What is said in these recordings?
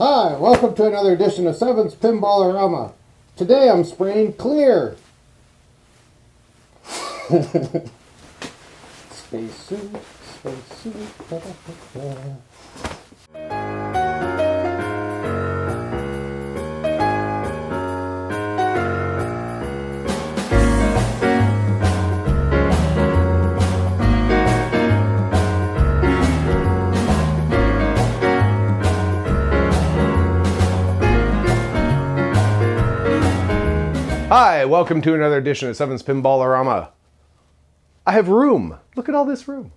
Hi, welcome to another edition of Seven's Pinball-orama. Today I'm spraying clear. Spacesuit, spacesuit, da-da-da-da. Hi, welcome to another edition of Seven's Pinball-orama. I have room. Look at all this room.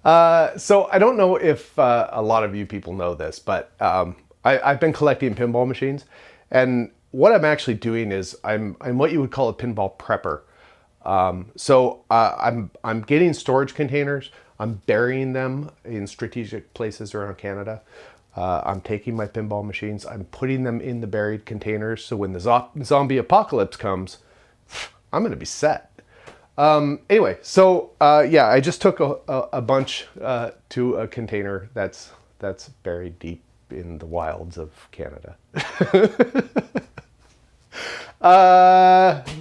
So I don't know if a lot of you people know this, but I've been collecting pinball machines, and what I'm actually doing is I'm what you would call a pinball prepper. I'm getting storage containers. I'm burying them in strategic places around Canada. I'm taking my pinball machines, I'm putting them in the buried containers, so when the zombie apocalypse comes, I'm going to be set. Anyway, so yeah, I just took a bunch to a container that's buried deep in the wilds of Canada.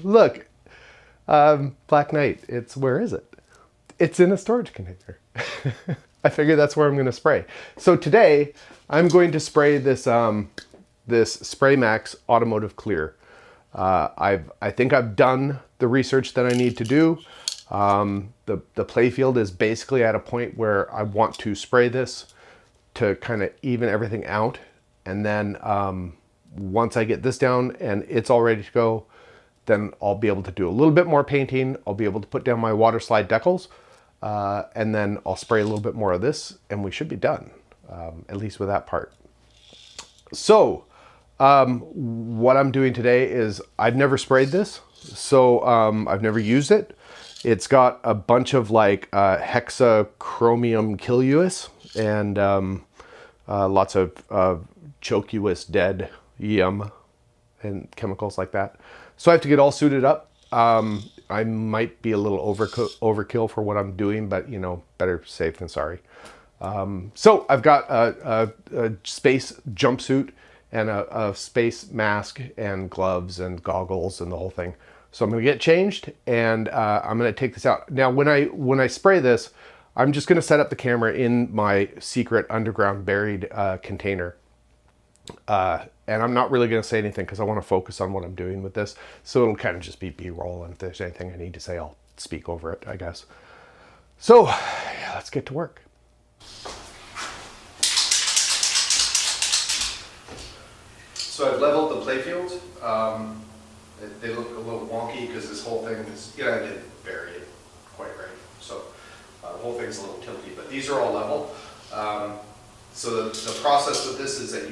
Look, Black Knight, where is it? It's in a storage container. I figure that's where I'm going to spray. So today I'm going to spray this this Spray Max Automotive Clear. I think I've done the research that I need to do. The play field is basically at a point where I want to spray this to kind of even everything out, and then once I get this down and it's all ready to go, then I'll be able to do a little bit more painting. I'll be able to put down my water slide decals. And then I'll spray a little bit more of this and we should be done, at least with that part. So what I'm doing today is I've never sprayed this, so I've never used it. It's got a bunch of like hexachromium killuis and lots of chocuous dead yum and chemicals like that. So I have to get all suited up. I might be a little overkill for what I'm doing, but you know, better safe than sorry. So I've got a space jumpsuit and a space mask and gloves and goggles and the whole thing. So I'm gonna get changed and I'm gonna take this out. Now when I spray this, I'm just gonna set up the camera in my secret underground buried container. And I'm not really going to say anything because I want to focus on what I'm doing with this. So it'll kind of just be B-roll, and if there's anything I need to say, I'll speak over it, I guess. So yeah, let's get to work. So I've leveled the playfields. They look a little wonky because this whole thing is, I didn't bury it quite right. So the whole thing's a little tilty, but these are all level. So the process with this is that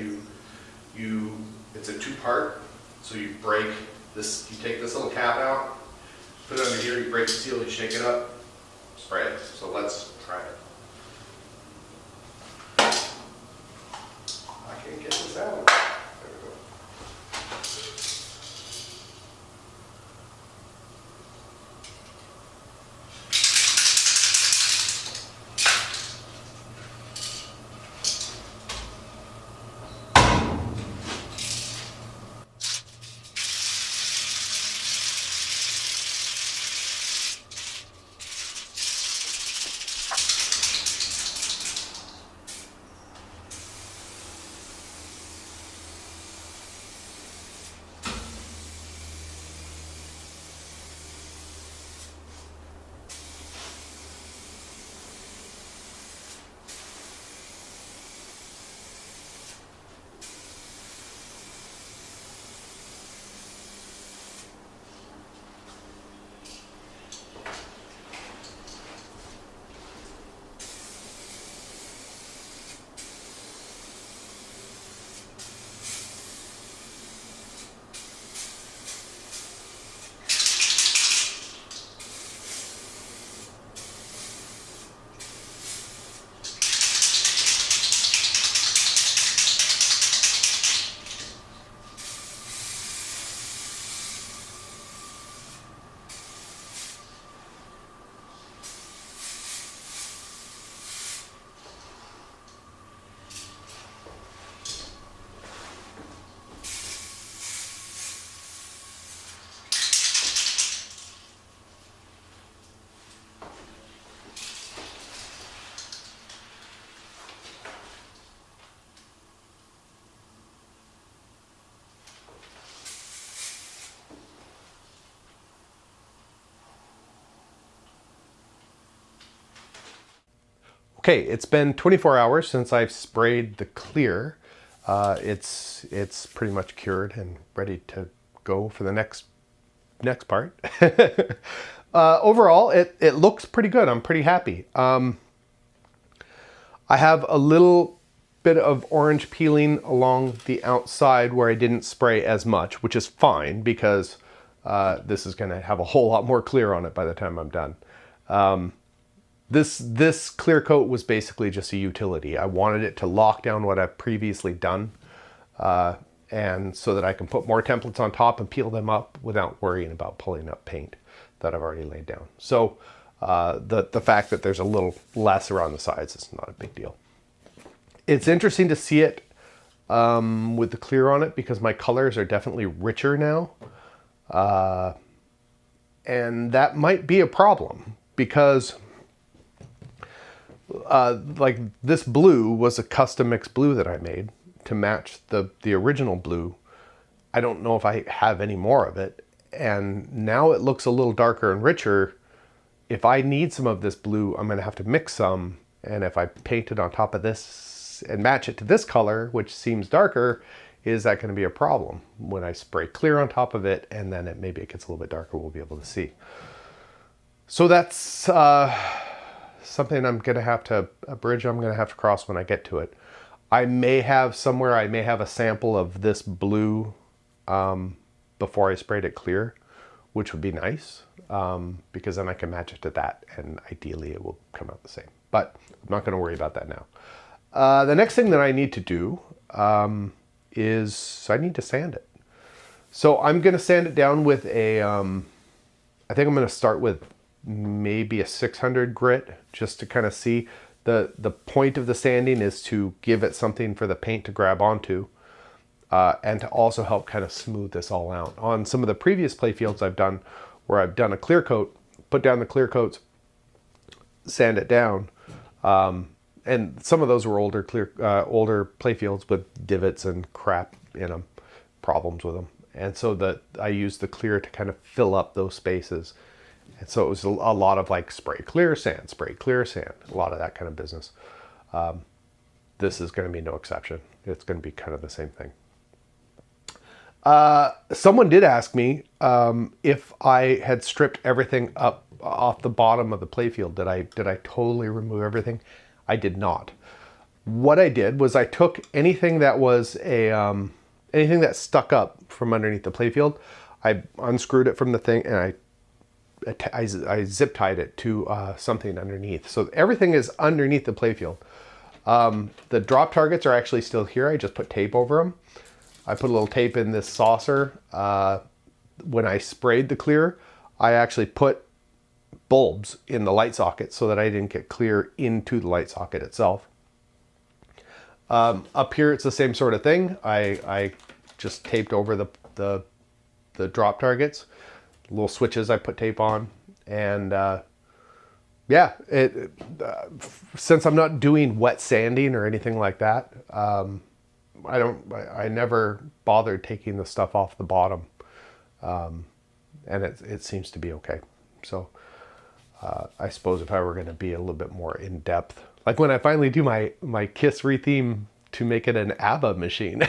it's a two-part, so you break this, you take this little cap out, put it under here, you break the seal, you shake it up, spray it. So let's try it. I can't get this out. There we go. Okay, it's been 24 hours since I've sprayed the clear. It's pretty much cured and ready to go for the next part. Overall, it looks pretty good. I'm pretty happy. I have a little bit of orange peeling along the outside where I didn't spray as much, which is fine because this is going to have a whole lot more clear on it by the time I'm done. This clear coat was basically just a utility. I wanted it to lock down what I've previously done, and so that I can put more templates on top and peel them up without worrying about pulling up paint that I've already laid down. So the fact that there's a little less around the sides is not a big deal. It's interesting to see it with the clear on it because my colors are definitely richer now. And that might be a problem because like this blue was a custom mixed blue that I made to match the original blue. I don't know if I have any more of it. And now it looks a little darker and richer. If I need some of this blue, I'm going to have to mix some. And if I paint it on top of this and match it to this color, which seems darker, is that going to be a problem? When I spray clear on top of it and then maybe it gets a little bit darker, we'll be able to see. So that's something I'm going to have to, a bridge I'm going to have to cross when I get to it. I may have somewhere, I may have a sample of this blue before I sprayed it clear, which would be nice because then I can match it to that and ideally it will come out the same. But I'm not going to worry about that now. The next thing that I need to do is I need to sand it. So I'm going to sand it down with a, I think I'm going to start with maybe a 600 grit just to kind of see. The point of the sanding is to give it something for the paint to grab onto and to also help kind of smooth this all out. On some of the previous play fields I've done where I've done a clear coat, put down the clear coats, sand it down, and some of those were older play fields with divots and crap in them, problems with them. And so I used the clear to kind of fill up those spaces. And so it was a lot of like spray clear sand, a lot of that kind of business. This is going to be no exception. It's going to be kind of the same thing. Someone did ask me if I had stripped everything up off the bottom of the playfield. Did I totally remove everything? I did not. What I did was I took anything that was anything that stuck up from underneath the playfield. I unscrewed it from the thing and I zip tied it to something underneath. So everything is underneath the playfield. The drop targets are actually still here. I just put tape over them. I put a little tape in this saucer. When I sprayed the clear, I actually put bulbs in the light socket so that I didn't get clear into the light socket itself. Up here, it's the same sort of thing. I just taped over the drop targets. Little switches I put tape on, and yeah, since I'm not doing wet sanding or anything like that, I never bothered taking the stuff off the bottom, and it seems to be okay. So I suppose if I were going to be a little bit more in depth, like when I finally do my KISS retheme to make it an ABBA machine,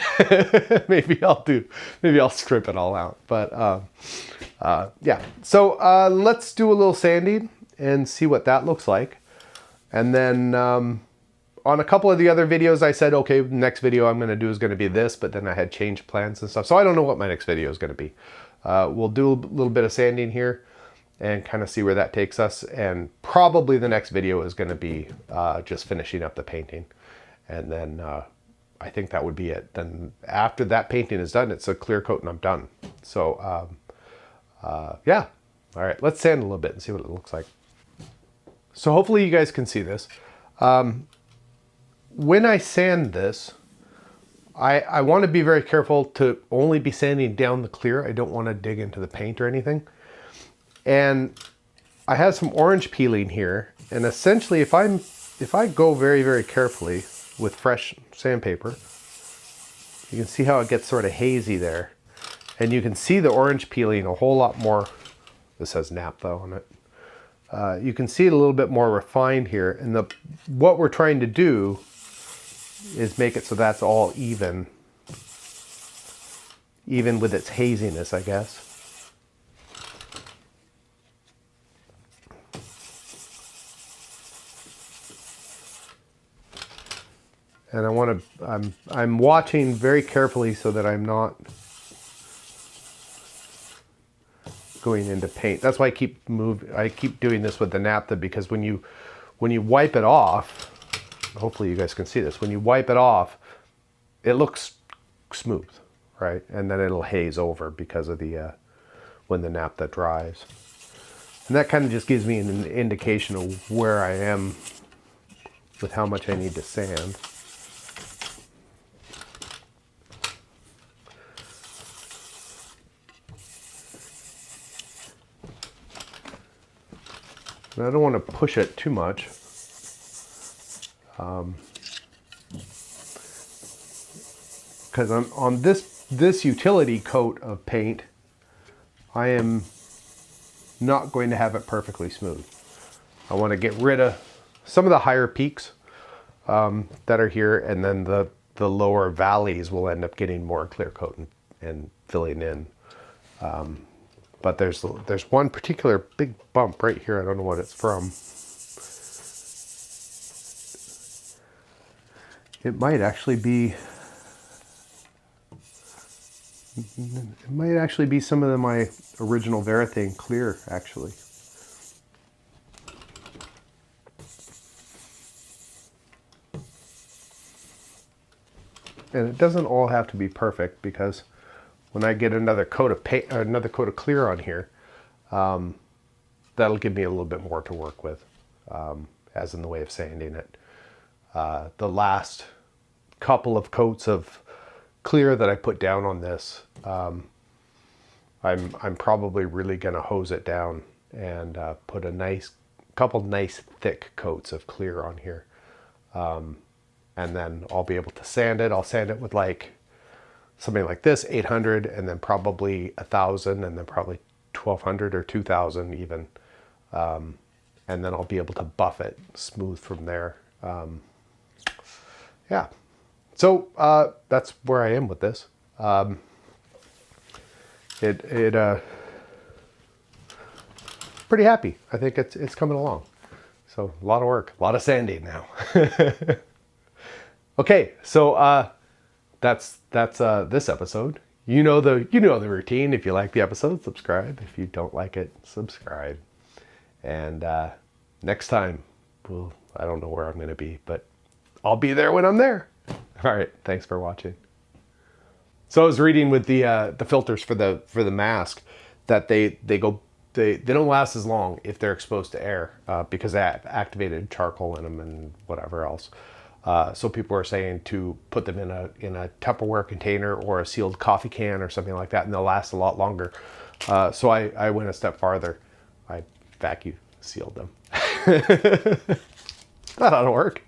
maybe I'll strip it all out. But yeah, so let's do a little sanding and see what that looks like. And then on a couple of the other videos, I said, okay, the next video I'm going to do is going to be this, but then I had changed plans and stuff. So I don't know what my next video is going to be. We'll do a little bit of sanding here and kind of see where that takes us. And probably the next video is going to be just finishing up the painting. And then I think that would be it. Then after that painting is done, it's a clear coat and I'm done. So yeah. All right, let's sand a little bit and see what it looks like. So hopefully you guys can see this. When I sand this, I want to be very careful to only be sanding down the clear. I don't want to dig into the paint or anything. And I have some orange peeling here. And essentially, if I go very, very carefully with fresh sandpaper, you can see how it gets sort of hazy there. And you can see the orange peeling a whole lot more. This has naphtha on it. you can see it a little bit more refined here. And what we're trying to do is make it so that's all even with its haziness, I guess. And I'm watching very carefully so that I'm not going into paint. That's why I keep doing this with the naphtha, because when you wipe it off, hopefully you guys can see this, when you wipe it off, it looks smooth, right? And then it'll haze over because of the when the naphtha dries. And that kind of just gives me an indication of where I am with how much I need to sand. And I don't want to push it too much. Because on this utility coat of paint, I am not going to have it perfectly smooth. I want to get rid of some of the higher peaks that are here, and then the lower valleys will end up getting more clear coat and filling in. But there's one particular big bump right here. I don't know what it's from. It might actually be some of my original Retheming clear, actually. And it doesn't all have to be perfect, because when I get another coat of paint, another coat of clear on here, that'll give me a little bit more to work with, as in the way of sanding it. The last couple of coats of clear that I put down on this, I'm probably really going to hose it down and put a couple nice thick coats of clear on here, and then I'll be able to sand it. I'll sand it with like something like this, 800, and then probably 1,000, and then probably 1,200 or 2,000 even, and then I'll be able to buff it smooth from there. Yeah, so that's where I am with this. Pretty happy. I think it's coming along. So a lot of work, a lot of sanding now. Okay, so that's this episode. You know the routine. If you like the episode, subscribe. If you don't like it, subscribe. And next time, I don't know where I'm going to be, but I'll be there when I'm there. All right, thanks for watching. So I was reading with the filters for the mask that they don't last as long if they're exposed to air, because they have activated charcoal in them and whatever else. So people are saying to put them in a Tupperware container or a sealed coffee can or something like that, and they'll last a lot longer. So I went a step farther. I vacuum sealed them. That ought to work.